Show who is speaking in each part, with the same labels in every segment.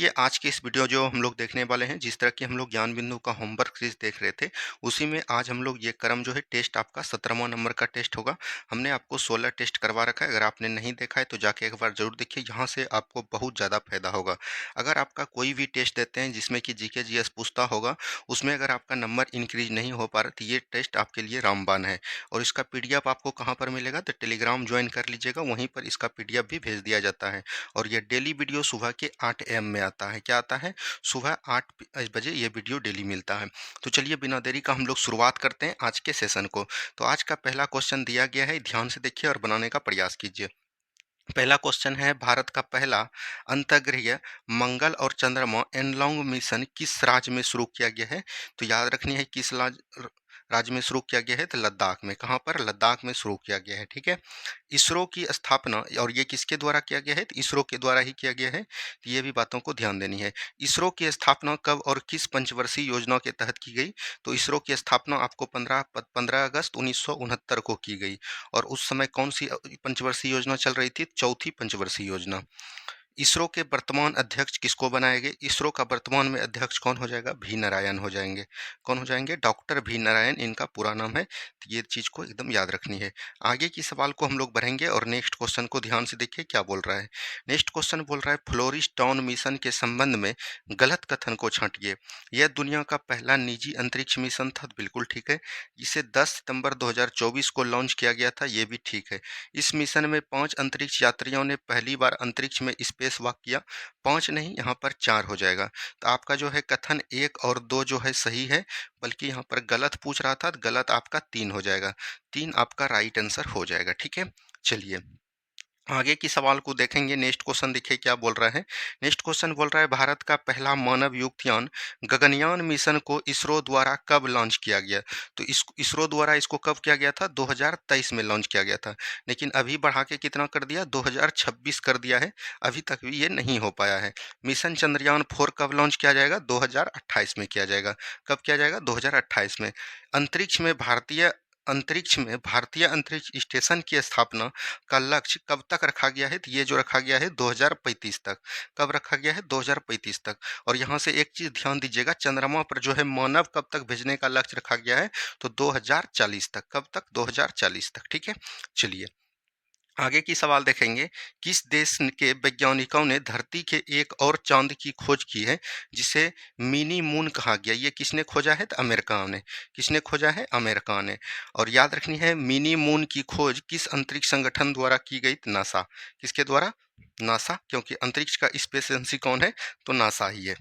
Speaker 1: ये आज की इस वीडियो जो हम लोग देखने वाले हैं, जिस तरह की हम लोग ज्ञान बिंदु का होमवर्क सीरीज देख रहे थे, उसी में आज हम लोग ये क्रम जो है टेस्ट आपका 17वां नंबर का टेस्ट होगा। हमने आपको 16 टेस्ट करवा रखा है। अगर आपने नहीं देखा है तो जाके एक बार जरूर देखिए, यहाँ से आपको बहुत ज़्यादा फायदा होगा। अगर आपका कोई भी टेस्ट देते हैं जिसमें कि जीके जीएस पूछता होगा, उसमें अगर आपका नंबर इंक्रीज नहीं हो पा रहा तो ये टेस्ट आपके लिए रामबाण है। और इसका पीडीएफ आपको कहाँ पर मिलेगा, तो टेलीग्राम ज्वाइन कर लीजिएगा, वहीं पर इसका पीडीएफ भी भेज दिया जाता है। और ये डेली वीडियो सुबह के 8 AM में आता है। क्या आता है? सुबह 8 बजे ये वीडियो डेली मिलता है। तो चलिए बिना देरी का हम लोग शुरुआत करते हैं आज के सेशन को। तो आज का पहला क्वेश्चन दिया गया है, ध्यान से देखिए और बनाने का प्रयास कीजिए। पहला क्वेश्चन है, भारत का पहला अंतर्ग्रहीय मंगल और चंद्रमा एनलॉन्ग मिशन किस राज्य में शुरू किया गया है? तो याद रखनी है किस राज्य में शुरू किया गया है, तो लद्दाख में। कहाँ पर? लद्दाख में शुरू किया गया है। ठीक है। इसरो की स्थापना, और ये किसके द्वारा किया गया है? तो इसरो के द्वारा ही किया गया है। तो ये भी बातों को ध्यान देनी है। इसरो की स्थापना कब और किस पंचवर्षीय योजना के तहत की गई? तो इसरो की स्थापना आपको 15 अगस्त 1969 को की गई। और उस समय कौन सी पंचवर्षीय योजना चल रही थी? चौथी पंचवर्षीय योजना। इसरो के वर्तमान अध्यक्ष किसको बनाएंगे? इसरो का वर्तमान में अध्यक्ष कौन हो जाएगा? भी नारायण हो जाएंगे। कौन हो जाएंगे? डॉक्टर भी नारायण इनका पूरा नाम है। तो ये चीज को एकदम याद रखनी है। आगे की सवाल को हम लोग बढ़ेंगे और नेक्स्ट क्वेश्चन को ध्यान से देखिए क्या बोल रहा है। नेक्स्ट क्वेश्चन बोल रहा है, फ्लोरिस्टॉन मिशन के संबंध में गलत कथन को छांटिए। यह दुनिया का पहला निजी अंतरिक्ष मिशन था। बिल्कुल ठीक है। इसे 10 सितंबर 2024 को लॉन्च किया गया था। ये भी ठीक है। इस मिशन में 5 अंतरिक्ष यात्रियों ने पहली बार अंतरिक्ष में स्पेस वॉक किया। 5 नहीं, यहाँ पर 4 हो जाएगा। तो आपका जो है कथन 1 और 2 जो है सही है, बल्कि यहाँ पर गलत पूछ रहा था, तो गलत आपका 3 हो जाएगा। 3 आपका राइट आंसर हो जाएगा। ठीक है। चलिए आगे की सवाल को देखेंगे। नेक्स्ट क्वेश्चन देखिए क्या बोल रहा है। नेक्स्ट क्वेश्चन बोल रहा है, भारत का पहला मानव युक्त यान गगनयान मिशन को इसरो द्वारा कब लॉन्च किया गया? तो इसरो द्वारा इसको कब किया गया था? 2023 में लॉन्च किया गया था। लेकिन अभी बढ़ा के कितना कर दिया? 2026 कर दिया है। अभी तक भी ये नहीं हो पाया है। मिशन चंद्रयान 4 कब लॉन्च किया जाएगा? 2028 में किया जाएगा। कब किया जाएगा? 2028 में। अंतरिक्ष में भारतीय अंतरिक्ष स्टेशन की स्थापना का लक्ष्य कब तक रखा गया है? तो ये जो रखा गया है 2035 तक। कब रखा गया है? 2035 तक। और यहाँ से एक चीज ध्यान दीजिएगा, चंद्रमा पर जो है मानव कब तक भेजने का लक्ष्य रखा गया है? तो 2040 तक। कब तक? 2040 तक। ठीक है। चलिए आगे की सवाल देखेंगे। किस देश के वैज्ञानिकों ने धरती के एक और चांद की खोज की है जिसे मिनी मून कहा गया? ये किसने खोजा है? तो अमेरिका ने। किसने खोजा है? अमेरिका ने। और याद रखनी है, मिनी मून की खोज किस अंतरिक्ष संगठन द्वारा की गई? तो नासा। किसके द्वारा? नासा, क्योंकि अंतरिक्ष का स्पेस एजेंसी कौन है? तो नासा ही है।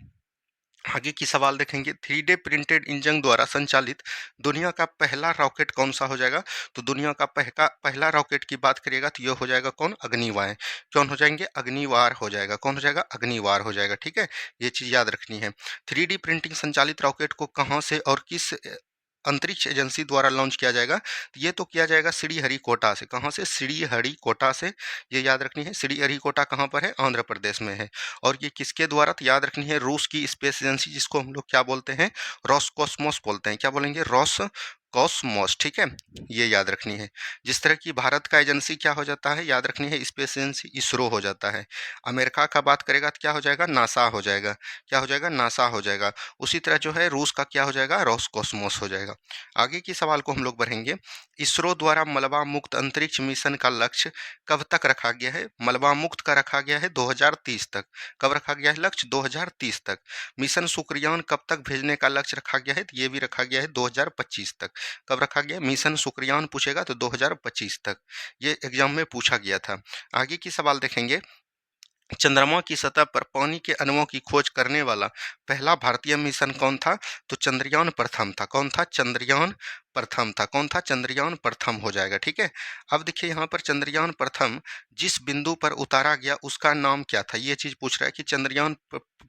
Speaker 1: आगे की सवाल देखेंगे। 3D प्रिंटेड इंजन द्वारा संचालित दुनिया का पहला रॉकेट कौन सा हो जाएगा? तो दुनिया का पहला रॉकेट की बात करिएगा तो यह हो जाएगा कौन? अग्निवार। कौन हो जाएंगे? अग्निवार हो जाएगा। कौन हो जाएगा? अग्निवार हो जाएगा। ठीक है। ये चीज याद रखनी है। 3D प्रिंटिंग संचालित रॉकेट को कहां से और किस अंतरिक्ष एजेंसी द्वारा लॉन्च किया जाएगा? तो ये तो किया जाएगा श्रीहरिकोटा से। कहाँ से? श्रीहरिकोटा से। ये याद रखनी है। श्रीहरिकोटा कहाँ पर है? आंध्र प्रदेश में है। और ये किसके द्वारा? तो याद रखनी है, रूस की स्पेस एजेंसी, जिसको हम लोग क्या बोलते हैं? रॉसकॉस्मोस बोलते हैं। क्या बोलेंगे? रॉसकॉस्मोस। ठीक है। ये याद रखनी है। जिस तरह की भारत का एजेंसी क्या हो जाता है? याद रखनी है, स्पेस एजेंसी इसरो हो जाता है। अमेरिका का बात करेगा तो क्या हो जाएगा? नासा हो जाएगा। क्या हो जाएगा? नासा हो जाएगा। उसी तरह जो है रूस का क्या हो जाएगा? रॉसकॉस्मोस हो जाएगा। आगे की सवाल को हम लोग बढ़ेंगे। इसरो द्वारा मलबा मुक्त अंतरिक्ष मिशन का लक्ष्य कब तक रखा गया है? मलबा मुक्त का रखा गया है 2030 तक। कब रखा गया है लक्ष्य? 2030 तक। मिशन शुक्रयान कब तक भेजने का लक्ष्य रखा गया है? तो ये भी रखा गया है 2025 तक। कब रखा गया? मिशन शुक्रयान पूछेगा तो 2025 तक। ये एग्जाम में पूछा गया था। आगे की सवाल देखेंगे। चंद्रमा की सतह पर पानी के अणुओं की खोज करने वाला पहला भारतीय मिशन कौन था? तो चंद्रयान प्रथम था। कौन था? चंद्रयान प्रथम था। कौन था? चंद्रयान प्रथम हो जाएगा। ठीक है। अब देखिए यहाँ पर चंद्रयान प्रथम जिस बिंदु पर उतारा गया उसका नाम क्या था? ये चीज पूछ रहा है कि चंद्रयान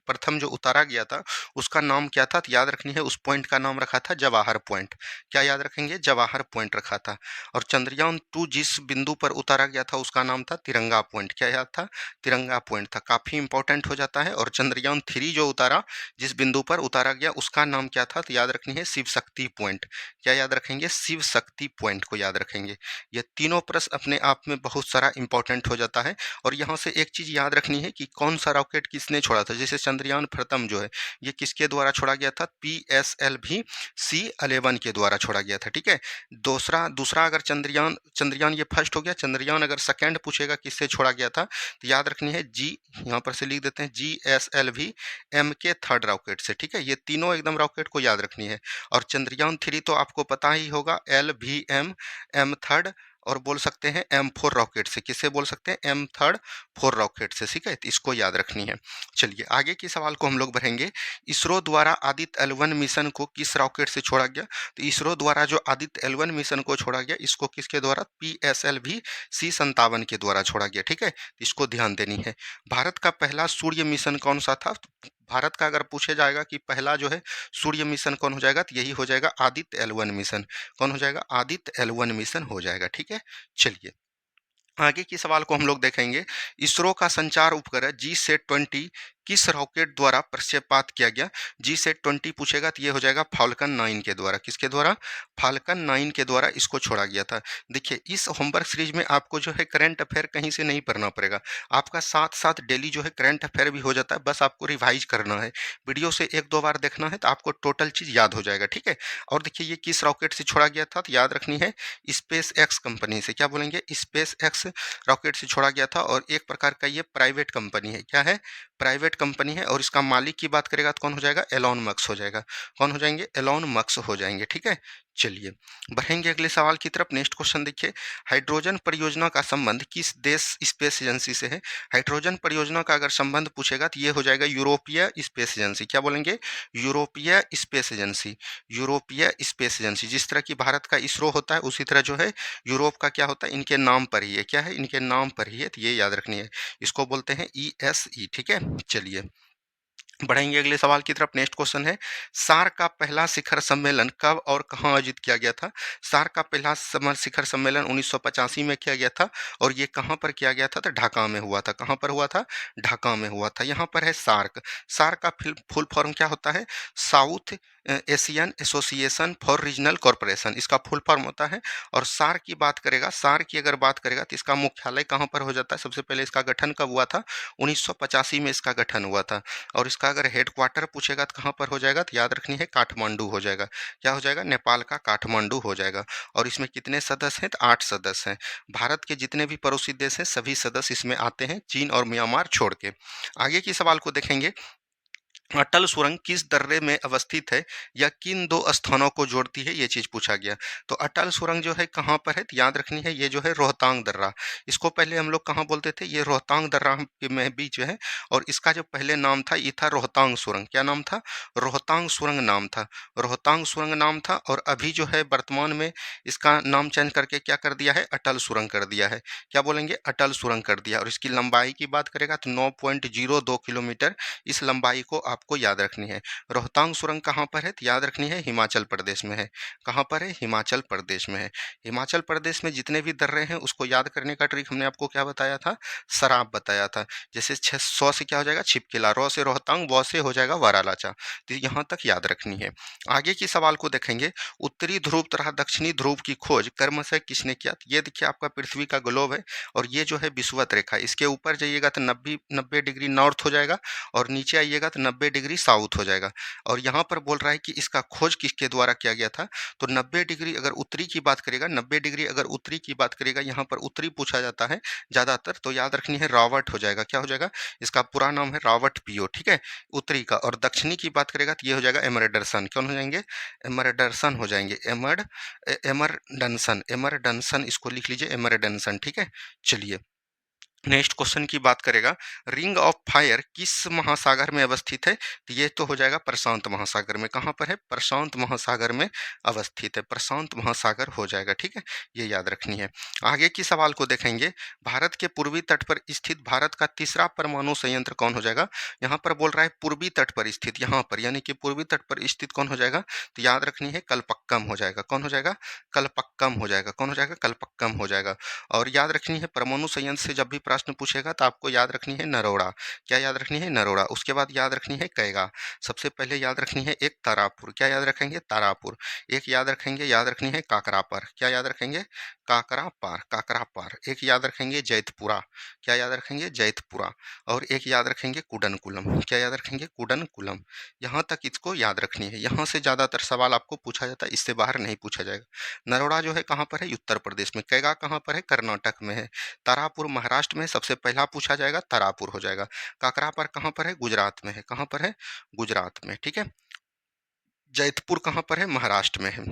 Speaker 1: प्रथम जो उतारा गया था उसका नाम क्या था? तो याद रखनी है, उस पॉइंट का नाम रखा था जवाहर पॉइंट। क्या याद रखेंगे? जवाहर पॉइंट रखा था। और चंद्रयान 2 जिस बिंदु पर उतारा गया था उसका नाम था तिरंगा पॉइंट। क्या याद था? तिरंगा पॉइंट था। काफी इंपॉर्टेंट हो जाता है। और चंद्रयान 3 जो उतारा, जिस बिंदु पर उतारा गया उसका नाम क्या था? तो याद रखनी है शिव शक्ति पॉइंट। क्या याद याद रखेंगे, शिव शक्ति पॉइंट को याद रखेंगे। ये तीनों प्रश्न अपने आप में बहुत सारा इंपॉर्टेंट हो जाता है। और यहाँ से एक चीज़ याद रखनी है कि कौन सा रॉकेट किसने छोड़ा था। जैसे चंद्रयान प्रथम जो है ये किसके द्वारा छोड़ा गया था, PSLV C11 के द्वारा छोड़ा गया था, ठीक है। दूसरा दूसरा अगर चंद्रयान चंद्रयान ये फर्स्ट हो गया, चंद्रयान अगर सेकंड पूछेगा किससे छोड़ा गया था, तो याद रखनी है जी, यहाँ पर से लिख देते हैं GSLV M के थर्ड रॉकेट से, ठीक है। ये तीनों एकदम रॉकेट को याद रखनी है। और चंद्रयान 3 तो आपको पता ही होगा, LVM M थर्ड, और बोल सकते हैं M4 रॉकेट से। किससे बोल सकते हैं, M थर्ड 4 रॉकेट से, ठीक है। तो इसको याद रखनी है। चलिए आगे के सवाल को हम लोग बढ़ेंगे। इसरो द्वारा आदित्य L1 मिशन को किस रॉकेट से छोड़ा गया। तो इसरो द्वारा जो आदित्य L1 मिशन को छोड़ा गया, इसको किसके द्वारा, PSLV C57 के द्वारा छोड़ा गया, ठीक है। इसको ध्यान देनी है। भारत का पहला सूर्य मिशन कौन सा था। भारत का अगर पूछे जाएगा कि पहला जो है सूर्य मिशन कौन हो जाएगा, तो यही हो जाएगा आदित्य L1 मिशन। कौन हो जाएगा, आदित्य L1 मिशन हो जाएगा, ठीक है। चलिए आगे की सवाल को हम लोग देखेंगे। इसरो का संचार उपग्रह GSAT-20 किस रॉकेट द्वारा प्रक्षेपात किया गया। GSAT-20 पूछेगा तो ये हो जाएगा फाल्कन 9 के द्वारा। किसके द्वारा, फाल्कन 9 के द्वारा इसको छोड़ा गया था। देखिए इस होमवर्क सीरीज में आपको जो है करंट अफेयर कहीं से नहीं पढ़ना पड़ेगा, आपका साथ साथ डेली जो है करंट अफेयर भी हो जाता है। बस आपको रिवाइज करना है, वीडियो से 1-2 बार देखना है तो आपको टोटल चीज़ याद हो जाएगा, ठीक है। और देखिए ये किस रॉकेट से छोड़ा गया था, तो याद रखनी है स्पेस एक्स कंपनी से। क्या बोलेंगे, स्पेस एक्स रॉकेट से छोड़ा गया था। और एक प्रकार का ये प्राइवेट कंपनी है। क्या है, प्राइवेट कंपनी है। और इसका मालिक की बात करेगा तो कौन हो जाएगा, एलॉन मस्क हो जाएगा। कौन हो जाएंगे, एलॉन मस्क हो जाएंगे, ठीक है। चलिए बढ़ेंगे अगले सवाल की तरफ। नेक्स्ट क्वेश्चन देखिए, हाइड्रोजन परियोजना का संबंध किस देश स्पेस एजेंसी से है। हाइड्रोजन परियोजना का अगर संबंध पूछेगा तो ये हो जाएगा यूरोपीय स्पेस एजेंसी। क्या बोलेंगे, यूरोपीय स्पेस एजेंसी। यूरोपीय स्पेस एजेंसी, जिस तरह की भारत का इसरो होता है उसी तरह जो है यूरोप का क्या होता है, इनके नाम पर ही है। क्या है, इनके नाम पर ही है, तो ये याद रखनी है। इसको बोलते हैं ESE, ठीक है। चलिए बढ़ेंगे अगले सवाल की तरफ। नेक्स्ट क्वेश्चन है, सार्क का पहला शिखर सम्मेलन कब और कहां आयोजित किया गया था। सार्क का पहला शिखर सम्मेलन 1985 में किया गया था। और ये कहां पर किया गया था, तो ढाका में हुआ था। कहां पर हुआ था, ढाका में हुआ था। यहाँ पर है सार्क। सार्क का फुल फॉर्म क्या होता है, south Asian association for regional corporation, इसका फुल फॉर्म होता है। और सार्क की बात करेगा, सार्क की अगर बात करेगा तो इसका मुख्यालय कहाँ पर हो जाता है। सबसे पहले इसका गठन कब हुआ था, 1985 में इसका गठन हुआ था। और इसका अगर हेडक्वार्टर पूछेगा तो कहाँ पर हो जाएगा, तो याद रखनी है काठमांडू हो जाएगा। क्या हो जाएगा, नेपाल का काठमांडू हो जाएगा। और इसमें कितने सदस्य हैं, तो 8 सदस्य हैं। भारत के जितने भी पड़ोसी देश हैं सभी सदस्य इसमें आते हैं, चीन और म्यांमार छोड़ के। आगे की सवाल को देखेंगे, अटल सुरंग किस दर्रे में अवस्थित है या किन दो स्थानों को जोड़ती है, ये चीज पूछा गया। तो अटल सुरंग जो है कहाँ पर है, तो याद रखनी है ये जो है रोहतांग दर्रा। इसको पहले हम लोग कहाँ बोलते थे, ये रोहतांग दर्रा के में बीच है। और इसका जो पहले नाम था ये था रोहतांग सुरंग। क्या नाम था, रोहतांग सुरंग नाम था। रोहतांग सुरंग नाम था। और अभी जो है वर्तमान में इसका नाम चेंज करके क्या कर दिया है, अटल सुरंग कर दिया है। क्या बोलेंगे, अटल सुरंग कर दिया। और इसकी लंबाई की बात करेगा तो 9.02 किलोमीटर इस लंबाई को आपको याद रखनी है। रोहतांग सुरंग कहाँ पर है, तो याद रखनी है हिमाचल प्रदेश में है। कहाँ पर है, हिमाचल प्रदेश में है। हिमाचल प्रदेश में जितने भी दर्रे हैं उसको याद करने का ट्रिक हमने आपको क्या बताया था, सराप बताया था। जैसे 600 से क्या हो जाएगा, छिपकिला, रो से रोहतांग, वो से हो जाएगा वारालाचा। तो यहाँ तक याद रखनी है। आगे की सवाल को देखेंगे, उत्तरी ध्रुव तथा दक्षिणी ध्रुव की खोज क्रमशः किसने किया। ये देखिए आपका पृथ्वी का ग्लोब है। और ये जो है विषुवत रेखा, इसके ऊपर जाइएगा तो 90 डिग्री नॉर्थ हो जाएगा। और नीचे आइएगा तो 90 डिग्री साउथ हो जाएगा। और यहाँ पर बोल रहा है कि इसका खोज किसके द्वारा किया गया था। तो 90 डिग्री अगर उत्तरी की बात करेगा, 90 डिग्री अगर उत्तरी की बात करेगा, यहाँ पर उत्तरी पूछा जाता है ज़्यादातर, तो याद रखनी है रॉबर्ट हो जाएगा। क्या हो जाएगा, इसका पूरा नाम है रॉबर्ट पियो, ठीक है, उत्तरी का। और दक्षिणी की बात करेगा तो ये हो जाएगा एमरडरसन। कौन हो जाएंगे, एमरडरसन हो जाएंगे। एमरडनसन, एमरडनसन इसको लिख लीजिए, एमरडनसन, ठीक है। चलिए नेक्स्ट क्वेश्चन की बात करेगा, रिंग ऑफ फायर किस महासागर में अवस्थित है। तो ये तो हो जाएगा प्रशांत महासागर में। कहाँ पर है, प्रशांत महासागर में अवस्थित है। प्रशांत महासागर हो जाएगा, ठीक है, ये याद रखनी है। आगे की सवाल को देखेंगे, भारत के पूर्वी तट पर स्थित भारत का तीसरा परमाणु संयंत्र कौन हो जाएगा। यहाँ पर बोल रहा है पूर्वी तट पर स्थित, यहाँ पर यानी कि पूर्वी तट पर स्थित कौन हो जाएगा, तो याद रखनी है कलपक्कम हो जाएगा। कौन हो जाएगा, कलपक्कम हो जाएगा। कौन हो जाएगा, कलपक्कम हो जाएगा। और याद रखनी है परमाणु संयंत्र से जब भी प्रश्न पूछेगा तो आपको याद रखनी है नरोड़ा। क्या याद रखनी है? नरोड़ा। उसके बाद याद रखनी है कैगा। सबसे पहले याद रखनी है एक तारापुर। क्या याद रखेंगे? तारापुर। एक याद रखेंगे, याद रखनी है काकरापर। क्या याद रखेंगे? काकरापार, काकरापार। एक याद रखेंगे जैतपुरा। क्या याद रखेंगे? जैतपुरा। और एक याद रखेंगे कुडनकुलम। क्या याद रखेंगे? कुडनकुलम। यहाँ तक इसको याद रखनी है। यहाँ से ज़्यादातर सवाल आपको पूछा जाता है, इससे बाहर नहीं पूछा जाएगा। नरोड़ा जो है कहाँ पर है? उत्तर प्रदेश में। कैगा कहाँ पर है? कर्नाटक में है। तारापुर महाराष्ट्र में। सबसे पहला पूछा जाएगा तारापुर हो जाएगा। काकरापर कहाँ पर है? गुजरात में है। कहाँ पर है? गुजरात में। ठीक है। जैतपुर कहाँ पर है? महाराष्ट्र में है।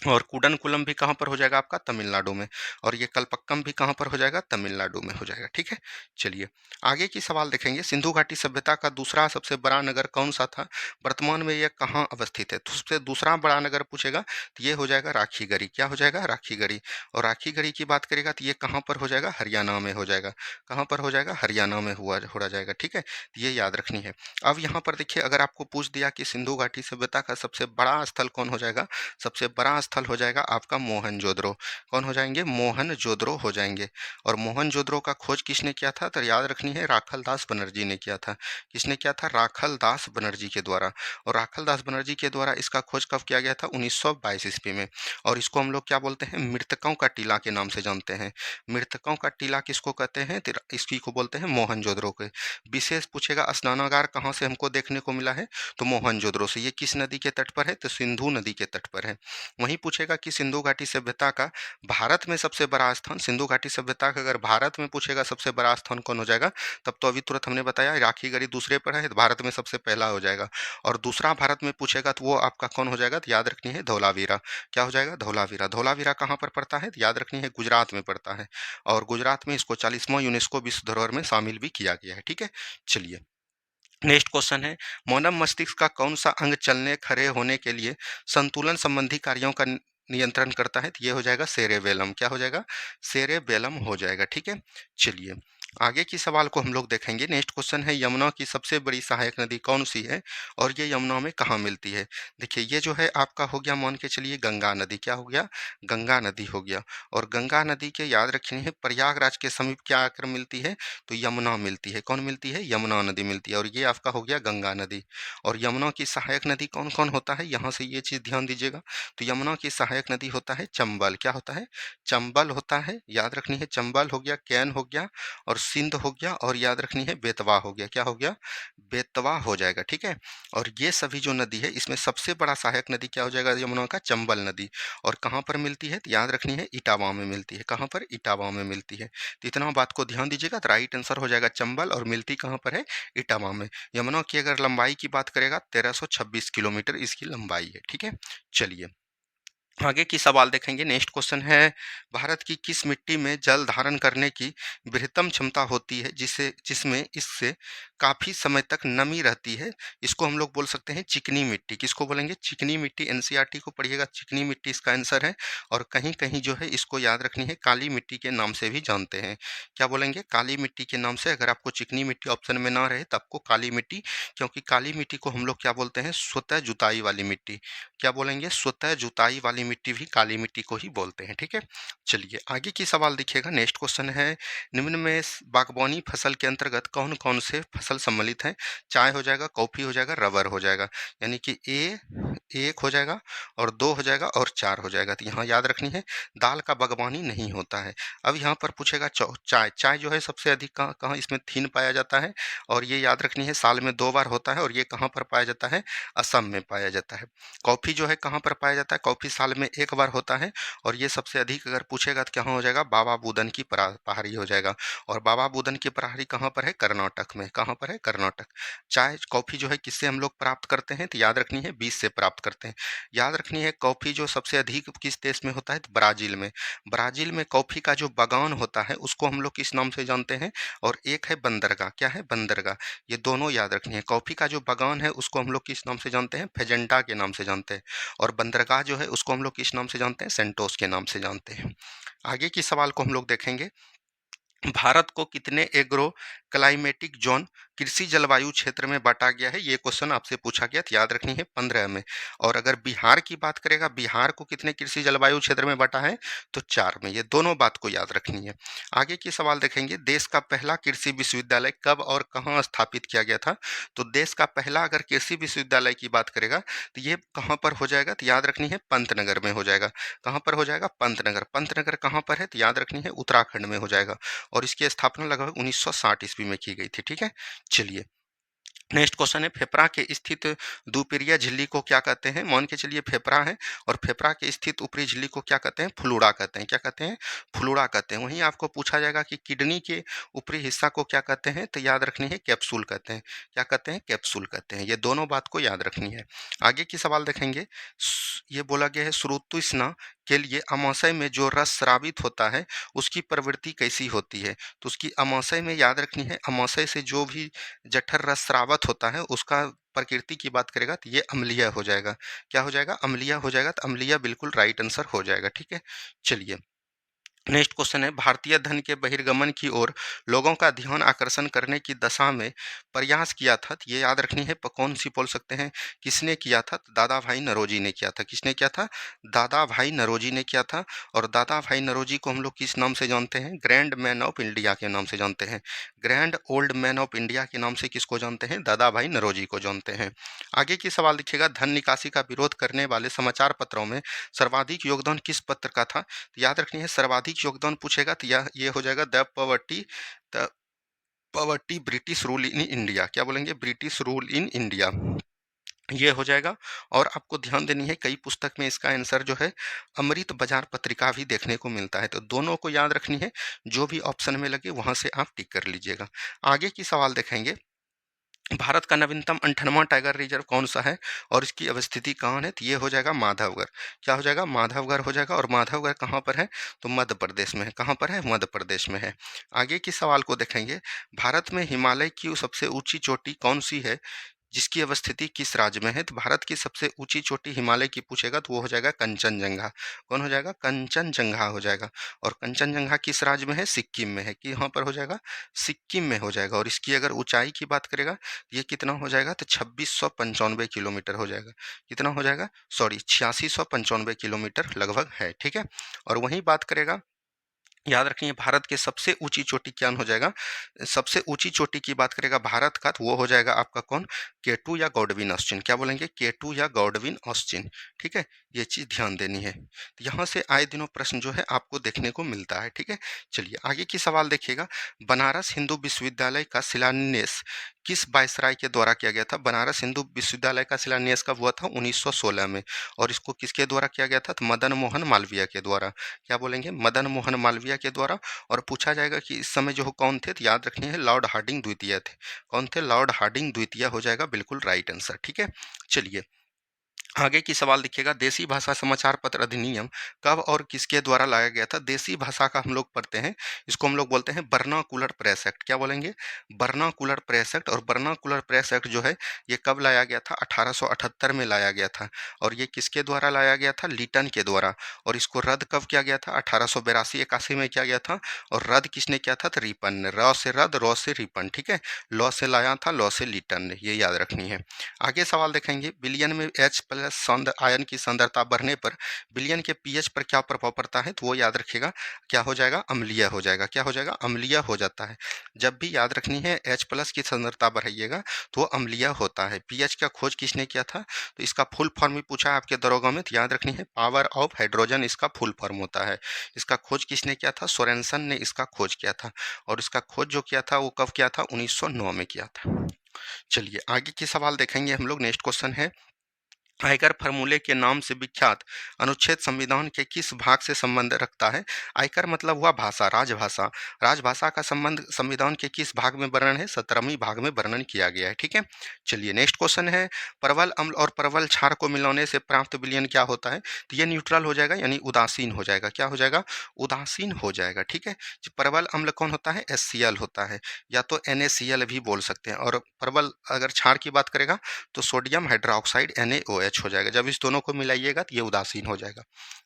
Speaker 1: और कुडनकुलम भी कहाँ पर हो जाएगा? आपका तमिलनाडु में। और ये कलपक्कम भी कहाँ पर हो जाएगा? तमिलनाडु में हो जाएगा। ठीक है। चलिए आगे की सवाल देखेंगे। सिंधु घाटी सभ्यता का दूसरा सबसे बड़ा नगर कौन सा था? वर्तमान में यह कहाँ अवस्थित है? तो सबसे दूसरा बड़ा नगर पूछेगा तो ये हो जाएगा राखीगढ़ी। क्या हो जाएगा? राखीगढ़ी। और राखीगढ़ी की बात करेगा तो ये कहाँ पर हो जाएगा? हरियाणा में हो जाएगा। कहाँ पर हो जाएगा? हरियाणा में हो जाएगा। ठीक है। तो ये याद रखनी है। अब यहाँ पर देखिए, अगर आपको पूछ दिया कि सिंधु घाटी सभ्यता का सबसे बड़ा स्थल कौन हो जाएगा? सबसे बड़ा स्थल हो जाएगा आपका मोहनजोदड़ो। कौन हो जाएंगे? मोहनजोदड़ो हो जाएंगे। और मोहनजोदड़ो का खोज किसने किया था? तो याद रखनी है राखल दास बनर्जी ने किया था। किसने किया था? राखल दास बनर्जी के द्वारा। और राखल दास बनर्जी के द्वारा इसका खोज कब किया गया था? 1922 ईस्वी में। और इसको हम लोग क्या बोलते हैं? मृतकों का टीला के नाम से जानते हैं। मृतकों का टीला किसको कहते हैं? तो इसकी को बोलते हैं मोहनजोदड़ो के। विशेष पूछेगा स्नानागार कहाँ से हमको देखने को मिला है? तो मोहनजोदड़ो से। ये किस नदी के तट पर है? तो सिंधु नदी के तट पर है। वहीं पूछेगा कि सिंधु घाटी सभ्यता का भारत में सबसे बड़ा स्थान, सिंधु घाटी सभ्यता का अगर भारत में पूछेगा सबसे बड़ा स्थान कौन हो जाएगा? तब तो अभी तुरंत हमने बताया राखीगढ़ी दूसरे पर है, तो भारत में सबसे पहला हो जाएगा। और दूसरा भारत में पूछेगा तो वो आपका कौन हो जाएगा? तो याद रखनी है धौलावीरा। क्या हो जाएगा? धौलावीरा। धौलावीरा कहाँ पर पड़ता है? तो याद रखनी है गुजरात में पड़ता है। और गुजरात में इसको 40वां यूनेस्को विश्व धरोहर में शामिल भी किया गया है। ठीक है। चलिए नेक्स्ट क्वेश्चन है, मानव मस्तिष्क का कौन सा अंग चलने खड़े होने के लिए संतुलन संबंधी कार्यों का नियंत्रण करता है? तो ये हो जाएगा सेरेबेलम। क्या हो जाएगा? सेरेबेलम हो जाएगा। ठीक है। चलिए आगे की सवाल को हम लोग देखेंगे। नेक्स्ट क्वेश्चन है, यमुना की सबसे बड़ी सहायक नदी कौन सी है और ये यमुना में कहाँ मिलती है? देखिए ये जो है आपका हो गया, मान के चलिए गंगा नदी। क्या हो गया? गंगा नदी हो गया। और गंगा नदी के याद रखनी है प्रयागराज के समीप क्या आकर मिलती है? तो यमुना मिलती है। कौन मिलती है? यमुना नदी मिलती है। और ये आपका हो गया गंगा नदी। और यमुना की सहायक नदी कौन कौन होता है? यहाँ से ये चीज़ ध्यान दीजिएगा। तो यमुना की सहायक नदी होता है चंबल। क्या होता है? चंबल होता है। याद रखनी है चंबल हो गया, कैन हो गया, और सिंध हो गया, और याद रखनी है बेतवा हो गया। क्या हो गया? बेतवा हो जाएगा। ठीक है। और ये सभी जो नदी है इसमें सबसे बड़ा सहायक नदी क्या हो जाएगा? यमुना का चंबल नदी। और कहाँ पर मिलती है? तो याद रखनी है इटावा में मिलती है। कहाँ पर? इटावा में मिलती है। तो इतना बात को ध्यान दीजिएगा। तो राइट आंसर हो जाएगा चंबल, और मिलती कहाँ पर है? इटावा में। यमुना की अगर लंबाई की बात करेगा 1326 किलोमीटर इसकी लंबाई है। ठीक है। चलिए आगे की सवाल देखेंगे। नेक्स्ट क्वेश्चन है, भारत की किस मिट्टी में जल धारण करने की बृहत्तम क्षमता होती है जिसमें इससे काफ़ी समय तक नमी रहती है? इसको हम लोग बोल सकते हैं चिकनी मिट्टी। किसको बोलेंगे? चिकनी मिट्टी। एनसीईआरटी को पढ़िएगा, चिकनी मिट्टी इसका आंसर है। और कहीं कहीं जो है इसको याद रखनी है काली मिट्टी के नाम से भी जानते हैं। क्या बोलेंगे? काली मिट्टी के नाम से। अगर आपको चिकनी मिट्टी ऑप्शन में ना रहे तो आपको काली मिट्टी, क्योंकि काली मिट्टी को हम लोग क्या बोलते हैं? स्वतः जुताई वाली मिट्टी। क्या बोलेंगे? स्वतः जुताई वाली मिट्टी भी काली मिट्टी को ही बोलते हैं। ठीक है। चलिए आगे की सवाल देखिएगा। नेक्स्ट क्वेश्चन है, निम्न में बागवानी फसल के अंतर्गत कौन कौन से फसल सम्मिलित हैं? चाय हो जाएगा, कॉफी हो जाएगा, रबर हो जाएगा। यानी कि ए एक हो जाएगा, और दो हो जाएगा, और चार हो जाएगा। तो यहाँ याद रखनी है दाल का बागवानी नहीं होता है। अब यहाँ पर पूछेगा चाय। चाय जो है सबसे अधिक कहाँ कहाँ इसमें थीन पाया जाता है? और ये याद रखनी है साल में 2 बार होता है। और ये कहाँ पर पाया जाता है? असम में पाया जाता है। कॉफ़ी जो है कहाँ पर पाया जाता है? कॉफ़ी साल में 1 बार होता है। और ये सबसे अधिक अगर पूछेगा तो कहाँ हो जाएगा? बाबा बुदन की पहाड़ी हो जाएगा। और बाबा बुदन की पहाड़ी कहाँ पर है? कर्नाटक में। कहाँ पर है? कर्नाटक। चाय कॉफ़ी जो है किससे हम लोग प्राप्त करते हैं? तो याद रखनी है बीज से प्राप्त करते हैं। याद रखनी है कॉफ़ी जो सबसे अधिक किस देश में होता है? तो ब्राज़ील में। ब्राज़ील में कॉफ़ी का जो बागान होता है उसको हम लोग किस नाम से जानते हैं? और एक है बंदरगाह। क्या है? बंदरगाह। ये दोनों याद रखनी है। कॉफ़ी का जो बागान है उसको हम लोग किस नाम से जानते हैं? फेजेंटा के नाम से जानते हैं। और बंदरगाह जो है उसको हम लोग किस नाम से जानते हैं? सेंटोस के नाम से जानते हैं। आगे की सवाल को हम लोग देखेंगे। भारत को कितने एग्रो क्लाइमेटिक जोन कृषि जलवायु क्षेत्र में बांटा गया है, ये क्वेश्चन आपसे पूछा गया तो याद रखनी है 15 में। और अगर बिहार की बात करेगा, बिहार को कितने कृषि जलवायु क्षेत्र में बांटा है, तो 4 में। ये दोनों बात को याद रखनी है। आगे की सवाल देखेंगे, देश का पहला कृषि विश्वविद्यालय कब और कहाँ स्थापित किया गया था। तो देश का पहला अगर कृषि विश्वविद्यालय की बात करेगा तो ये कहाँ पर हो जाएगा, तो याद रखनी है पंतनगर में हो जाएगा। कहाँ पर हो जाएगा, पंतनगर। पंतनगर कहाँ पर है, तो याद रखनी है उत्तराखंड में हो जाएगा। और इसकी स्थापना लगभग 1960 ईस्वी में की गई थी। ठीक है, चलिए नेक्स्ट क्वेश्चन है, फेफड़ा के स्थित दुपहिया झिल्ली को क्या कहते हैं। मान के चलिए फेफड़ा है और फेफड़ा के स्थित ऊपरी झिल्ली को क्या कहते हैं, फ्लूड़ा कहते हैं। क्या कहते हैं, फ्लूड़ा कहते हैं। वहीं आपको पूछा जाएगा कि किडनी के ऊपरी हिस्सा को क्या कहते हैं, तो याद रखनी है कैप्सूल कहते हैं। क्या कहते हैं, कैप्सूल कहते हैं। ये दोनों बात को याद रखनी है। आगे की सवाल देखेंगे, ये बोला गया है श्रुतृष्णा के लिए अमाशय में जो रस स्रावित होता है उसकी प्रवृत्ति कैसी होती है। तो उसकी अमाशय में याद रखनी है, अमाशय से जो भी जठर रस स्रावित होता है उसका प्रकृति की बात करेगा तो ये अम्लीय हो जाएगा। क्या हो जाएगा, अम्लीय हो जाएगा। तो अम्लीय बिल्कुल राइट आंसर हो जाएगा। ठीक है, चलिए नेक्स्ट क्वेश्चन है, भारतीय धन के बहिर्गमन की ओर लोगों का ध्यान आकर्षण करने की दशा में प्रयास किया था। तो ये याद रखनी है, कौन सी बोल सकते हैं, किसने किया था, तो दादा भाई नौरोजी ने किया था। किसने किया था, दादा भाई नौरोजी ने किया था। और दादा भाई नौरोजी को हम लोग किस नाम से जानते हैं, ग्रैंड मैन ऑफ इंडिया के नाम से जानते हैं। Grand old man of India के नाम से किसको जानते हैं, दादा भाई नौरोजी को जानते हैं। आगे की सवाल देखिएगा, धन निकासी का विरोध करने वाले समाचार पत्रों में सर्वाधिक योगदान किस पत्र का था। तो याद रखनी है, सर्वाधिक योगदान पूछेगा तो यह ये हो जाएगा the poverty British rule in India. क्या बोलेंगे, ब्रिटिश रूल इन इंडिया, ये हो जाएगा। और आपको ध्यान देनी है, कई पुस्तक में इसका आंसर जो है अमृत बाजार पत्रिका भी देखने को मिलता है। तो दोनों को याद रखनी है, जो भी ऑप्शन में लगे वहां से आप टिक कर लीजिएगा। आगे की सवाल देखेंगे, भारत का नवीनतम 58वां टाइगर रिजर्व कौन सा है और इसकी अवस्थिति कहाँ है। तो ये हो जाएगा माधवगढ़। क्या हो जाएगा, माधवगढ़ हो जाएगा। और माधवगढ़ कहाँ पर है, तो मध्य प्रदेश में है। कहाँ पर है, मध्य प्रदेश में है। आगे की सवाल को देखेंगे, भारत में हिमालय की सबसे ऊंची चोटी कौन सी है जिसकी अवस्थिति किस राज्य में है। तो भारत की सबसे ऊंची चोटी हिमालय की पूछेगा तो वो हो जाएगा कंचनजंगा। कौन हो जाएगा, कंचनजंगा हो जाएगा। और कंचनजंगा किस राज्य में है, सिक्किम में है। कि यहाँ पर हो जाएगा, सिक्किम में हो जाएगा। और इसकी अगर ऊंचाई की बात करेगा ये कितना हो जाएगा, तो 2695 किलोमीटर हो जाएगा। कितना हो जाएगा, सॉरी 8695 किलोमीटर लगभग है। ठीक है, और वहीं बात करेगा, याद रखिए भारत के सबसे ऊंची चोटी क्या हो जाएगा, सबसे ऊंची चोटी की बात करेगा भारत का तो वो हो जाएगा आपका कौन, केटू या गॉडविन ऑस्टिन। क्या बोलेंगे, केटू या गॉडविन ऑस्टिन। ठीक है, ये चीज ध्यान देनी है। तो यहाँ से आए दिनों प्रश्न जो है आपको देखने को मिलता है। ठीक है, चलिए आगे की सवाल देखिएगा, बनारस हिंदू विश्वविद्यालय का शिलान्यास किस वायसराय के द्वारा किया गया था। बनारस हिंदू विश्वविद्यालय का शिलान्यास कब हुआ था, 1916 में। और इसको किसके द्वारा किया गया था, तो मदन मोहन मालवीय के द्वारा। क्या बोलेंगे, मदन मोहन मालवीय के द्वारा। और पूछा जाएगा कि इस समय जो कौन थे, तो याद रखनी है लॉर्ड हार्डिंग द्वितीय थे। कौन थे, लॉर्ड हार्डिंग द्वितीय हो जाएगा बिल्कुल राइट आंसर। ठीक है, चलिए आगे की सवाल देखिएगा, देसी भाषा समाचार पत्र अधिनियम कब और किसके द्वारा लाया गया था। देसी भाषा का हम लोग पढ़ते हैं, इसको हम लोग बोलते हैं बर्नाकुलर प्रेस एक्ट। क्या बोलेंगे, बर्नाकुलर प्रेस एक्ट। और बर्नाकुलर प्रेस एक्ट जो है ये कब लाया गया था, 1878 में लाया गया था। और ये किसके द्वारा लाया गया था, लीटन के द्वारा। और इसको रद्द कब किया गया था, 1882-81 में किया गया था। और रद्द किसने किया था, तो रिपन ने। र से रद्द, रॉ से रिपन। ठीक है, लॉ से लाया था, लॉ से लीटन ने, ये याद रखनी है। आगे सवाल देखेंगे, विलयन में H+ आयन की सांद्रता बढ़ने पर विलयन के पीएच पर क्या प्रभाव पड़ता है, तो वो याद रखिएगा क्या हो जाएगा, अम्लीय हो जाएगा। क्या हो जाएगा, अम्लीय हो जाता है। जब भी याद रखनी है H+ की सांद्रता बढ़ाइएगा तो वो अम्लीय होता है। पीएच का खोज किसने किया था, तो इसका फुल फॉर्म भी पूछा है आपके दरोगा में, तो याद रखनी है पावर ऑफ हाइड्रोजन इसका फुल फॉर्म होता है। इसका खोज किसने किया था, सोरेनसन ने इसका खोज किया था। और इसका खोज जो किया था वो कब किया था, 1909 में किया था। चलिए आगे की सवाल देखेंगे हम लोग। नेक्स्ट क्वेश्चन है, आयकर फॉर्मूले के नाम से विख्यात अनुच्छेद संविधान के किस भाग से संबंध रखता है। आयकर मतलब हुआ भाषा, राजभाषा। राजभाषा का संबंध संविधान के किस भाग में वर्णन है, 17वीं भाग में वर्णन किया गया है। ठीक है, चलिए नेक्स्ट क्वेश्चन है, परवल अम्ल और परवल क्षार को मिलाने से प्राप्त विलयन क्या होता है। तो ये न्यूट्रल हो जाएगा, यानी उदासीन हो जाएगा। क्या हो जाएगा, उदासीन हो जाएगा। ठीक है, परवल अम्ल कौन होता है, HCl होता है, या तो NaCl भी बोल सकते हैं। और परवल अगर क्षार की बात करेगा तो सोडियम हाइड्रोक्साइड NaOH एच हो जाएगा। जब इस दोनों को मिलाइएगा तो ये उदासीन हो जाएगा।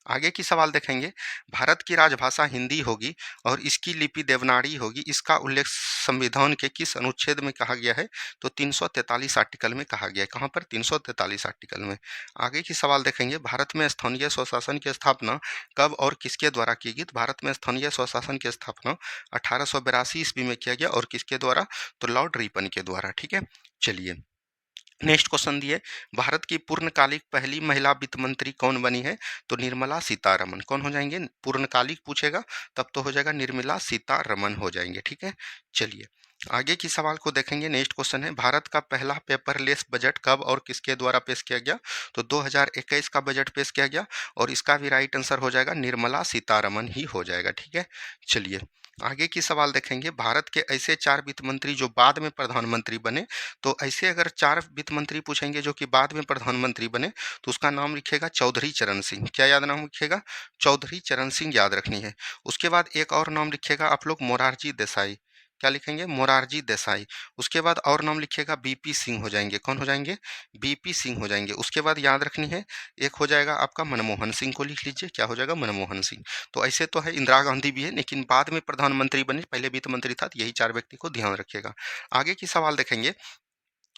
Speaker 1: आगे की सवाल देखेंगे, भारत की राजभाषा हिंदी होगी और इसकी लिपि देवनागरी होगी, इसका उल्लेख संविधान के किस अनुच्छेद में कहा गया है? तो 343 आर्टिकल में कहा गया है। कहाँ पर? 343 आर्टिकल में। आगे की सवाल देखेंगे, भारत में स्थानीय स्वशासन की स्थापना कब और किसके द्वारा की गई? तो भारत में स्थानीय स्वशासन की स्थापना 1882 ईस्वी में किया गया और किसके द्वारा? तो लॉर्ड रिपन के द्वारा। ठीक है, चलिए नेक्स्ट क्वेश्चन दिए, भारत की पूर्णकालिक पहली महिला वित्त मंत्री कौन बनी है? तो निर्मला सीतारमन। कौन हो जाएंगे? पूर्णकालिक पूछेगा तब तो हो जाएगा निर्मला सीतारमन हो जाएंगे। ठीक है, चलिए आगे की सवाल को देखेंगे। नेक्स्ट क्वेश्चन है, भारत का पहला पेपरलेस बजट कब और किसके द्वारा पेश किया गया? तो 2021 का बजट पेश किया गया और इसका भी राइट आंसर हो जाएगा निर्मला सीतारमन ही हो जाएगा। ठीक है, चलिए आगे की सवाल देखेंगे, भारत के ऐसे 4 वित्त मंत्री जो बाद में प्रधानमंत्री बने, तो ऐसे अगर 4 वित्त मंत्री पूछेंगे जो कि बाद में प्रधानमंत्री बने तो उसका नाम लिखिएगा चौधरी चरण सिंह। क्या याद नाम लिखिएगा? चौधरी चरण सिंह याद रखनी है। उसके बाद एक और नाम लिखिएगा आप लोग मोरारजी देसाई। क्या लिखेंगे? मोरारजी देसाई। उसके बाद और नाम लिखिएगा बीपी सिंह हो जाएंगे। कौन हो जाएंगे? बीपी सिंह हो जाएंगे। उसके बाद याद रखनी है एक हो जाएगा आपका मनमोहन सिंह को लिख लीजिए। क्या हो जाएगा? मनमोहन सिंह। तो ऐसे तो है इंदिरा गांधी भी है लेकिन बाद में प्रधानमंत्री बने, पहले वित्त मंत्री था, तो यही 4 व्यक्ति को ध्यान रखिएगा। आगे की सवाल देखेंगे,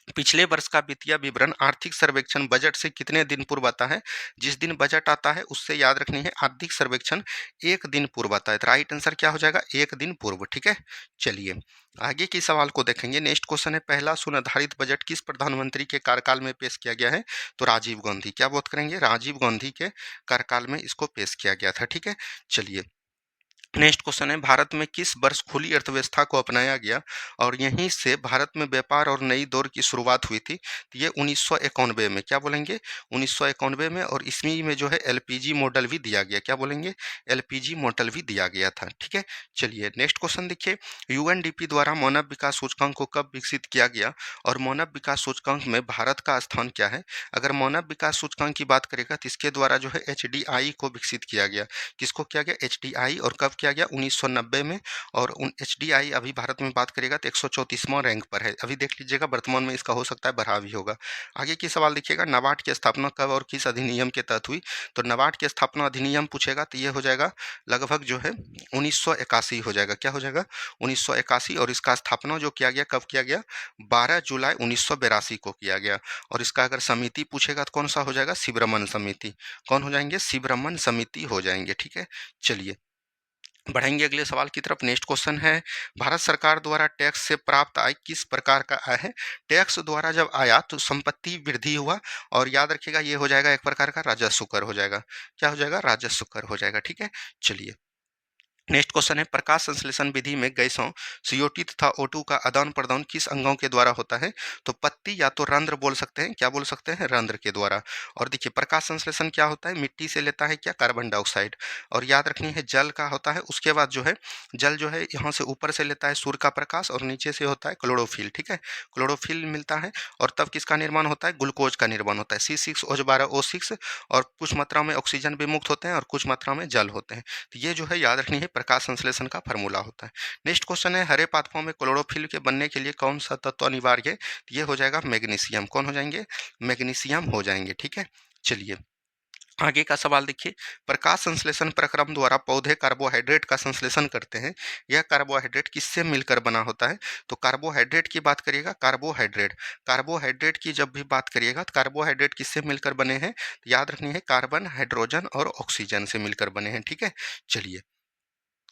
Speaker 1: पिछले वर्ष का वित्तीय विवरण आर्थिक सर्वेक्षण बजट से कितने दिन पूर्व आता है? जिस दिन बजट आता है उससे याद रखनी है आर्थिक सर्वेक्षण 1 दिन पूर्व आता है। तो राइट आंसर क्या हो जाएगा? 1 दिन पूर्व। ठीक है, चलिए आगे की सवाल को देखेंगे। नेक्स्ट क्वेश्चन है, पहला सुनिर्धारित बजट किस प्रधानमंत्री के कार्यकाल में पेश किया गया है? तो राजीव गांधी। क्या बात करेंगे? राजीव गांधी के कार्यकाल में इसको पेश किया गया था। ठीक है, चलिए नेक्स्ट क्वेश्चन है, भारत में किस वर्ष खुली अर्थव्यवस्था को अपनाया गया और यहीं से भारत में व्यापार और नई दौर की शुरुआत हुई थी? तो ये 1991 में। क्या बोलेंगे? 1991 में। और इसमें में जो है एलपीजी मॉडल भी दिया गया। क्या बोलेंगे? एलपीजी मॉडल भी दिया गया था। ठीक है, चलिए नेक्स्ट क्वेश्चन देखिए, यूएनडीपी द्वारा मानव विकास सूचकांक को कब विकसित किया गया और मानव विकास सूचकांक में भारत का स्थान क्या है? अगर मानव विकास सूचकांक की बात करेगा तो इसके द्वारा जो है एचडीआई को विकसित किया गया। किसको किया गया? एचडीआई। और कब किया गया? 1990 में। और एचडीआई अभी भारत में बात करेगा तो 134वां रैंक पर है। अभी देख लीजिएगा, वर्तमान में इसका हो सकता है बढ़ा भी होगा। आगे की सवाल देखिएगा, नाबार्ड की स्थापना कब और किस अधिनियम के तहत हुई? तो नाबार्ड की स्थापना अधिनियम पूछेगा तो ये हो जाएगा लगभग जो है 1981 हो जाएगा। क्या हो जाएगा? 1981। और इसका स्थापना जो किया गया कब किया गया? 12 जुलाई 1982 को किया गया। और इसका अगर समिति पूछेगा तो कौन सा हो जाएगा? शिवरमन समिति। कौन हो जाएंगे? शिवरमन समिति हो जाएंगे। ठीक है, चलिए बढ़ेंगे अगले सवाल की तरफ। नेक्स्ट क्वेश्चन है, भारत सरकार द्वारा टैक्स से प्राप्त आय किस प्रकार का आय है? टैक्स द्वारा जब आया तो संपत्ति वृद्धि हुआ और याद रखिएगा ये हो जाएगा एक प्रकार का राजस्व कर हो जाएगा। क्या हो जाएगा? राजस्व कर हो जाएगा। ठीक है, चलिए नेक्स्ट क्वेश्चन है, प्रकाश संश्लेषण विधि में गैसों सीओटी तथा O2 का आदान प्रदान किस अंगों के द्वारा होता है? तो पत्ती या तो रंध्र बोल सकते हैं। क्या बोल सकते हैं? रंध्र के द्वारा। और देखिए प्रकाश संश्लेषण क्या होता है? मिट्टी से लेता है क्या? Carbon dioxide. और याद रखनी है जल का होता है। उसके बाद जो है जल जो है यहाँ से ऊपर से लेता है सूर्य का प्रकाश और नीचे से होता है क्लोरोफिल। ठीक है, क्लोरोफिल मिलता है और तब किसका निर्माण होता है? ग्लूकोज का निर्माण होता है, C6H12O6। और कुछ मात्रा में ऑक्सीजन भी मुक्त होते हैं और कुछ मात्रा में जल होते हैं। तो ये जो है याद रखनी है प्रकाश संश्लेषण का फार्मूला होता है। नेक्स्ट क्वेश्चन है, हरे पादपों में क्लोरोफिल के बनने के लिए कौन सा तत्व अनिवार्य है? ये हो जाएगा मैग्नीशियम। कौन हो जाएंगे? मैग्नीशियम हो जाएंगे। ठीक है, चलिए आगे का सवाल देखिए, प्रकाश संश्लेषण प्रक्रम द्वारा पौधे कार्बोहाइड्रेट का संश्लेषण करते हैं। यह कार्बोहाइड्रेट किससे मिलकर बना होता है? तो कार्बोहाइड्रेट की बात करिएगा, कार्बोहाइड्रेट की जब भी बात करिएगा तो कार्बोहाइड्रेट किससे मिलकर बने हैं? तो याद रखनी है कार्बन, हाइड्रोजन और ऑक्सीजन से मिलकर बने हैं। ठीक है, चलिए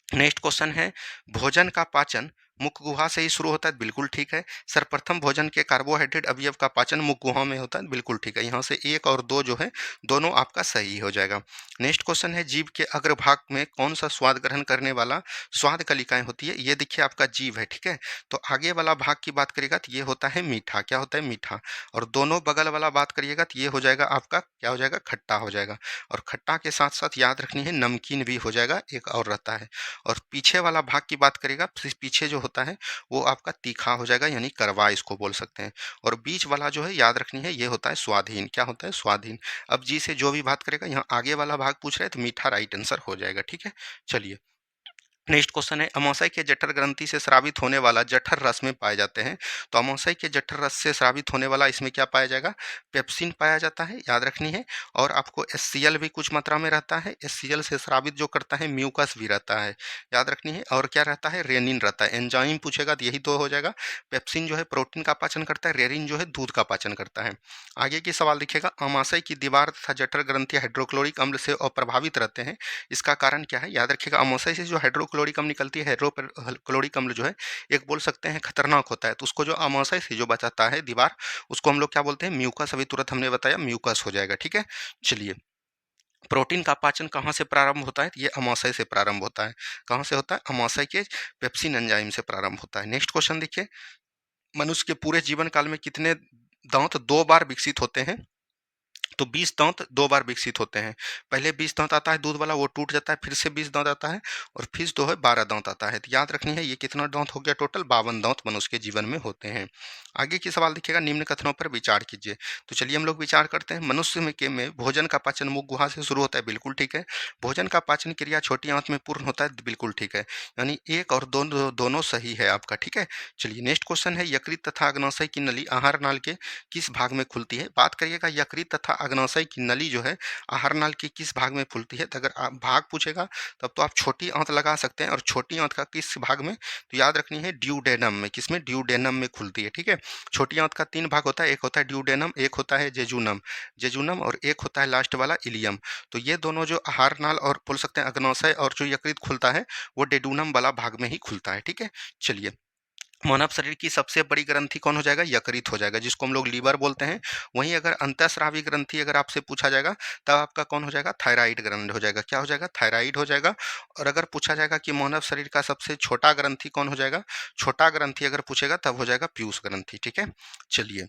Speaker 1: नेक्स्ट क्वेश्चन है, भोजन का पाचन मुख गुहा से ही शुरू होता है। बिल्कुल ठीक है। सर्वप्रथम भोजन के कार्बोहाइड्रेट अवयव का पाचन मुख गुहा में होता है। बिल्कुल ठीक है। यहाँ से 1 और 2 जो है दोनों आपका सही हो जाएगा। नेक्स्ट क्वेश्चन है, जीभ के अग्रभाग में कौन सा स्वाद ग्रहण करने वाला स्वाद कलिकाएं होती है? ये देखिए आपका जीभ है। ठीक है, तो आगे वाला भाग की बात करिएगा तो ये होता है मीठा। क्या होता है? मीठा। और दोनों बगल वाला बात करिएगा तो ये हो जाएगा आपका क्या हो जाएगा? खट्टा हो जाएगा। और खट्टा के साथ साथ याद रखनी है नमकीन भी हो जाएगा, एक और रहता है। और पीछे वाला भाग की बात करेगा, पीछे जो होता है वो आपका तीखा हो जाएगा यानी करवा इसको बोल सकते हैं। और बीच वाला जो है याद रखनी है ये होता है स्वादहीन। क्या होता है? स्वादहीन। अब जी से जो भी बात करेगा, यहाँ आगे वाला भाग पूछ रहे हैं तो मीठा राइट आंसर हो जाएगा। ठीक है, चलिए नेक्स्ट क्वेश्चन है, अमाशय के जठर ग्रंथि से स्रावित होने वाला जठर रस में पाए जाते हैं। तो अमाशय के जठर रस से स्रावित होने वाला इसमें क्या पाया जाएगा? पेप्सिन पाया जाता है, याद रखनी है। और आपको एचसीएल भी कुछ मात्रा में रहता है। एचसीएल से स्रावित जो करता है म्यूकस भी रहता है, याद रखनी है। और क्या रहता है? रेनिन रहता है। एंजाइम पूछेगा तो यही तो हो जाएगा। पेप्सिन जो है प्रोटीन का पाचन करता है, रेनिन जो है दूध का पाचन करता है। आगे की सवाल दिखेगा, अमाशय की दीवार तथा जठर ग्रंथि हाइड्रोक्लोरिक अम्ल से अप्रभावित रहते हैं, इसका कारण क्या है? याद रखिएगा, अमाशय से जो हाइड्रोक्लोरिक अम्ल निकलती है, हाइड्रोक्लोरिक अम्ल जो है एक बोल सकते हैं खतरनाक होता है। तो उसको जो अमाशय से जो बचाता है दीवार, उसको हम लोग क्या बोलते हैं? म्यूकस। अभी तुरंत हमने बताया म्यूकस हो जाएगा, ठीक है। चलिए, प्रोटीन का पाचन कहाँ से प्रारंभ होता है? ये अमाशय से प्रारंभ होता है। कहाँ से होता है? अमाशय के पेप्सिन एंजाइम से प्रारंभ होता है। नेक्स्ट क्वेश्चन देखिए, मनुष्य के पूरे जीवन काल में कितने दांत 2 बार विकसित होते हैं? तो 20 दांत 2 बार विकसित होते हैं। पहले 20 दांत आता है दूध वाला, वो टूट जाता है, फिर से 20 दांत आता है, और फिर जो है 12 दांत आता है। तो याद रखनी है, ये कितना दांत हो गया? टोटल 52 दांत मनुष्य के जीवन में होते हैं। आगे की सवाल देखिएगा, निम्न कथनों पर विचार कीजिए। तो चलिए हम लोग विचार करते हैं। मनुष्य में भोजन का पाचन मुख गुहा से शुरू होता है, बिल्कुल ठीक है। भोजन का पाचन क्रिया छोटी आंत में पूर्ण होता है, बिल्कुल ठीक है। यानी एक और दोनों सही है आपका, ठीक है। चलिए नेक्स्ट क्वेश्चन है, यकृत तथा अग्नाशय की नली आहार नाल के किस भाग में खुलती है? बात करिएगा यकृत तथा अग्नाशय की नली जो है आहार नाल के किस भाग में खुलती है। तो अगर आप भाग पूछेगा तब तो आप छोटी आंत लगा सकते हैं, और छोटी आंत का किस भाग में? तो याद रखनी है ड्यूडेनम में। किसमें? ड्यूडेनम में खुलती है, ठीक है। छोटी आंत का 3 भाग होता है, एक होता है ड्यूडेनम, एक होता है जेजुनम, जेजुनम, और एक होता है लास्ट वाला इलियम। तो ये दोनों जो आहार नाल और बोल सकते हैं अग्नाशय और जो यकृत खुलता है, वो डेडुनम वाला भाग में ही खुलता है, ठीक है। चलिए, मानव शरीर की सबसे बड़ी ग्रंथि कौन हो जाएगा? यकृत हो जाएगा, जिसको हम लोग लीवर बोलते हैं। वहीं अगर अंतःस्रावी ग्रंथि अगर आपसे पूछा जाएगा, तब आपका कौन हो जाएगा? थायराइड ग्रंथ हो जाएगा। क्या हो जाएगा? थायराइड हो जाएगा। और अगर पूछा जाएगा कि मानव शरीर का सबसे छोटा ग्रंथि कौन हो जाएगा? छोटा ग्रंथि अगर पूछेगा तब हो जाएगा पीयूष ग्रंथि, ठीक है। चलिए,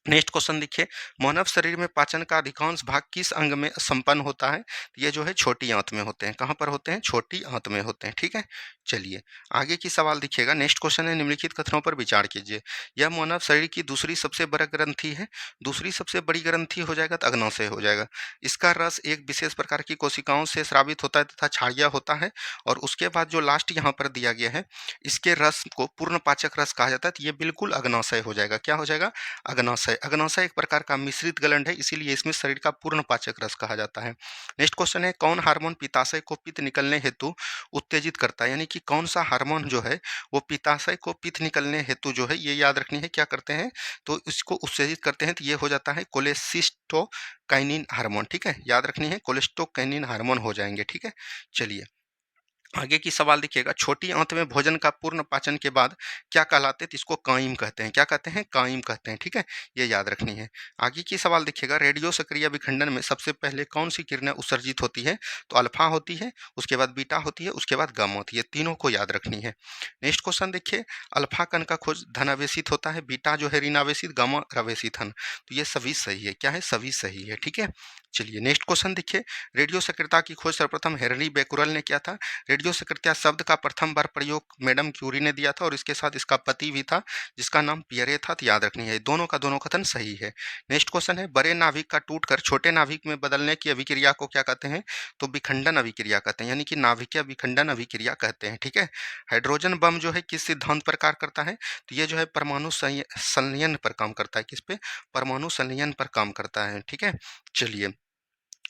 Speaker 1: नेक्स्ट क्वेश्चन देखिए, मानव शरीर में पाचन का अधिकांश भाग किस अंग में संपन्न होता है? तो ये जो है छोटी आंत में होते हैं। कहाँ पर होते हैं? छोटी आंत में होते हैं, ठीक है। चलिए, आगे की सवाल देखिएगा। नेक्स्ट क्वेश्चन है, निम्नलिखित कथनों पर विचार कीजिए। यह मानव शरीर की दूसरी सबसे बड़ा ग्रंथि है। दूसरी सबसे बड़ी ग्रंथि हो जाएगा तो अग्नाशय हो जाएगा। इसका रस एक विशेष प्रकार की कोशिकाओं से स्रावित होता है तथा क्षारीय होता है। और उसके बाद जो लास्ट यहाँ पर दिया गया है, इसके रस को पूर्ण पाचक रस कहा जाता है। तो ये बिल्कुल अग्नाशय हो जाएगा। क्या हो जाएगा? अग्नाशय। अग्नाशय एक प्रकार का मिश्रित गलंड है, इसीलिए इसमें शरीर का पूर्ण पाचक रस कहा जाता है। नेक्स्ट क्वेश्चन है, कौन हार्मोन पित्ताशय को पित्त निकलने हेतु उत्तेजित करता है? यानी कि कौन सा हार्मोन जो है वो पित्ताशय को पित्त निकलने हेतु जो है, ये याद रखनी है, क्या करते हैं? तो इसको उत्तेजित करते हैं। तो ये हो जाता है कोलेसिस्टोकाइनिन हार्मोन, ठीक है। याद रखनी है, कोलेस्टोकाइनिन हार्मोन हो जाएंगे, ठीक है। चलिए, आगे की सवाल देखिएगा, छोटी आंत में भोजन का पूर्ण पाचन के बाद क्या कहलाते हैं? तो इसको काइम कहते हैं। क्या कहते हैं? काइम कहते हैं, ठीक है। ये याद रखनी है। आगे की सवाल देखिएगा, रेडियो सक्रिय विखंडन में सबसे पहले कौन सी किरणें उत्सर्जित होती है? तो अल्फा होती है, उसके बाद बीटा होती है, उसके बाद गामा होती है। तीनों को याद रखनी है। नेक्स्ट क्वेश्चन देखिए, अल्फा कण का खोज धनावेशित होता है, बीटा जो है ऋणावेशित, गामा रवेशित है। तो ये सभी सही है। क्या है? सभी सही है, ठीक है। चलिए, नेक्स्ट क्वेश्चन देखिए, रेडियो सक्रियता की खोज सर्वप्रथम हेनरी बेकुरल ने किया था। रेडियो सक्रियता शब्द का प्रथम बार प्रयोग मैडम क्यूरी ने दिया था, और इसके साथ इसका पति भी था, जिसका नाम पियरे था। तो याद रखनी है, दोनों का दोनों कथन सही है। नेक्स्ट क्वेश्चन है, बड़े नाभिक का टूटकर छोटे नाभिक में बदलने की अभिक्रिया को क्या कहते हैं? तो विखंडन अभिक्रिया कहते हैं, यानी कि नाभिकीय विखंडन अभिक्रिया कहते हैं, ठीक है। हाइड्रोजन बम जो है किस सिद्धांत पर कार्य करता है? तो ये जो है परमाणु संलयन पर काम करता है। किस पे? परमाणु संलयन पर काम करता है, ठीक है। चलिए,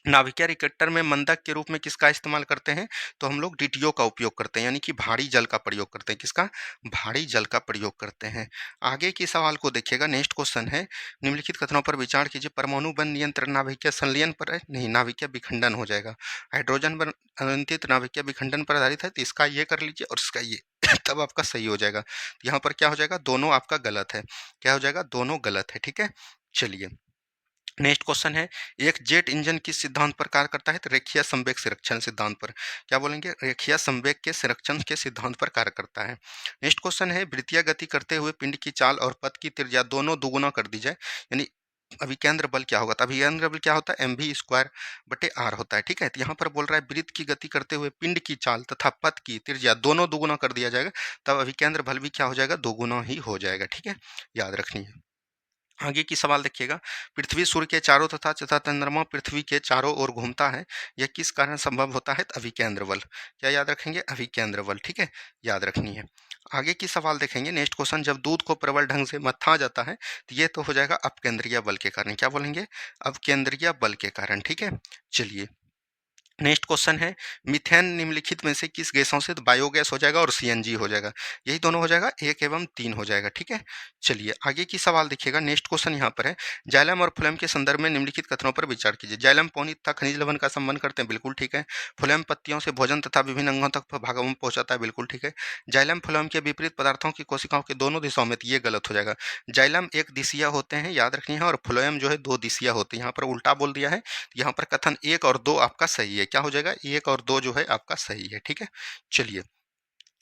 Speaker 1: नाभिकीय रिएक्टर में मंदक के रूप में किसका इस्तेमाल करते हैं? तो हम लोग डीटीओ का उपयोग करते हैं, यानी कि भारी जल का प्रयोग करते हैं। किसका? भारी जल का प्रयोग करते हैं। आगे की सवाल को देखिएगा। नेक्स्ट क्वेश्चन है, निम्नलिखित कथनों पर विचार कीजिए। परमाणु बंध नियंत्रण नाभिकीय संलयन पर है? नहीं, नाभिकीय विखंडन हो जाएगा। हाइड्रोजन बंध अनियंत्रित नाभिकीय विखंडन पर आधारित है, तो इसका ये कर लीजिए और इसका ये तब आपका सही हो जाएगा। यहाँ पर क्या हो जाएगा? दोनों आपका गलत है। क्या हो जाएगा? दोनों गलत है, ठीक है। चलिए, नेक्स्ट क्वेश्चन है, एक जेट इंजन किस सिद्धांत पर कार्य करता है? तो रेखीय संवेग संरक्षण सिद्धांत पर। क्या बोलेंगे? रेखीय संवेग के संरक्षण के सिद्धांत पर कार्य करता है। नेक्स्ट क्वेश्चन है, वृत्तीय गति करते हुए पिंड की चाल और पथ की त्रिज्या दोनों दुगुना कर दी जाए, यानी अभिकेंद्र बल क्या होगा? तो अभिकेंद्र बल क्या होता है? एम वी स्क्वायर बटे आर होता है, ठीक है। तो यहाँ पर बोल रहा है वृत्त की गति करते हुए पिंड की चाल तथा पथ की त्रिज्या दोनों दुगुना कर दिया जाएगा, तब अभिकेंद्र बल भी क्या हो जाएगा? दोगुना ही हो जाएगा, ठीक है। याद रखनी है। आगे की सवाल देखिएगा, पृथ्वी सूर्य के चारों तथा चंद्रमा पृथ्वी के चारों ओर घूमता है, यह किस कारण संभव होता है? अभिकेंद्र बल। क्या याद रखेंगे? अभिकेंद्र बल। ठीक है, याद रखनी है। आगे की सवाल देखेंगे, नेक्स्ट क्वेश्चन, जब दूध को प्रबल ढंग से मथा जाता है तो ये तो हो जाएगा अपकेंद्रीय बल के कारण। क्या बोलेंगे? अपकेंद्रीय बल के कारण। ठीक है, चलिए नेक्स्ट क्वेश्चन है, मीथेन निम्नलिखित में से किस गैसों से? बायोगैस हो जाएगा और सीएनजी हो जाएगा, यही दोनों हो जाएगा, 1 एवं 3 हो जाएगा। ठीक है, चलिए आगे की सवाल देखिएगा। नेक्स्ट क्वेश्चन यहाँ पर है, जाइलम और फ्लोएम के संदर्भ में निम्नलिखित कथनों पर विचार कीजिए। जाइलम पौनी तथा खनिज लवण का संबंध करते हैं, बिल्कुल ठीक है। फ्लोएम पत्तियों से भोजन तथा विभिन्न अंगों तक भागों में पहुंचाता है, बिल्कुल ठीक है। जाइलम फ्लोएम के विपरीत पदार्थों की कोशिकाओं के दोनों दिशाओं में, तो ये गलत हो जाएगा। जाइलम एक दिशीय होते हैं, याद रखनी है, और फ्लोएम जो है दो दिशीय होते हैं। यहाँ पर उल्टा बोल दिया है, यहाँ पर कथन 1 और 2 आपका सही है। क्या हो जाएगा? 1 और 2 जो है आपका सही है। ठीक है, चलिए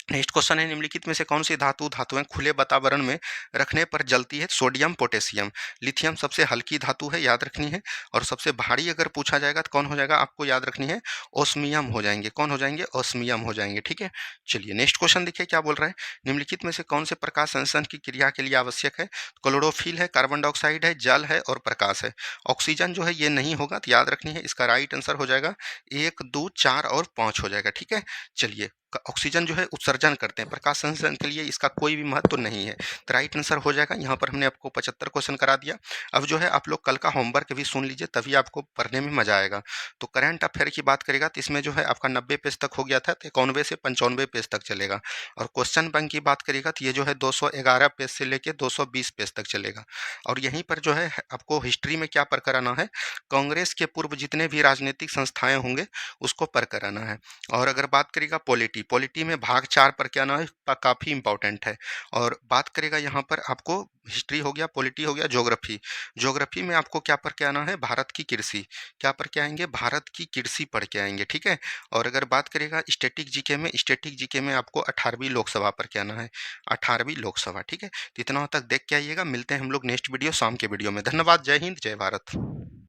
Speaker 1: नेक्स्ट क्वेश्चन है, निम्नलिखित में से कौन सी धातुएं खुले वातावरण में रखने पर जलती है? Sodium, potassium. लिथियम सबसे हल्की धातु है, याद रखनी है। और सबसे भारी अगर पूछा जाएगा तो कौन हो जाएगा? आपको याद रखनी है, ओस्मियम हो जाएंगे। कौन हो जाएंगे? ओस्मियम हो जाएंगे। ठीक है, चलिए नेक्स्ट क्वेश्चन देखिए क्या बोल रहा है, निम्नलिखित में से कौन से प्रकाश संश्लेषण की क्रिया के लिए आवश्यक है? क्लोरोफिल है, कार्बन डाइऑक्साइड है, जल है और प्रकाश है। ऑक्सीजन जो है ये नहीं होगा, तो याद रखनी है, इसका राइट आंसर हो जाएगा 1, 2, 4 और 5 हो जाएगा। ठीक है, चलिए ऑक्सीजन जो है उत्सर्जन करते हैं, प्रकाश संश्लेषण के लिए इसका कोई भी महत्व नहीं है, तो राइट आंसर हो जाएगा। यहाँ पर हमने आपको 75 क्वेश्चन करा दिया। अब जो है आप लोग कल का होमवर्क भी सुन लीजिए, तभी आपको पढ़ने में मजा आएगा। तो करंट अफेयर की बात करेगा तो इसमें जो है आपका 90 पेज तक हो गया था, तो 91 से 95 पेज तक चलेगा। और क्वेश्चन बैंक की बात करेगा तो ये जो है 211 पेज से लेके 220 पेज तक चलेगा। और यहीं पर जो है आपको हिस्ट्री में क्या पढ़ कराना है? कांग्रेस के पूर्व जितने भी राजनीतिक संस्थाएं होंगे उसको पढ़ कराना है। और अगर बात करेगा पॉलिटी में भाग 4 पर क्या ना है, काफ़ी इंपॉर्टेंट है। और बात करेगा यहाँ पर आपको, हिस्ट्री हो गया, पॉलिटी हो गया, ज्योग्राफी। ज्योग्राफी में आपको क्या पढ़ के आना है? भारत की कृषि। क्या पढ़ के आएंगे? भारत की कृषि पढ़ के आएंगे। ठीक है, और अगर बात करेगा स्टैटिक जीके में आपको 18वीं लोकसभा पर क्या आना है? 18वीं लोकसभा। ठीक है, तो इतना तक देख के आइएगा। मिलते हैं हम लोग नेक्स्ट वीडियो, शाम के वीडियो में। धन्यवाद, जय हिंद, जय भारत।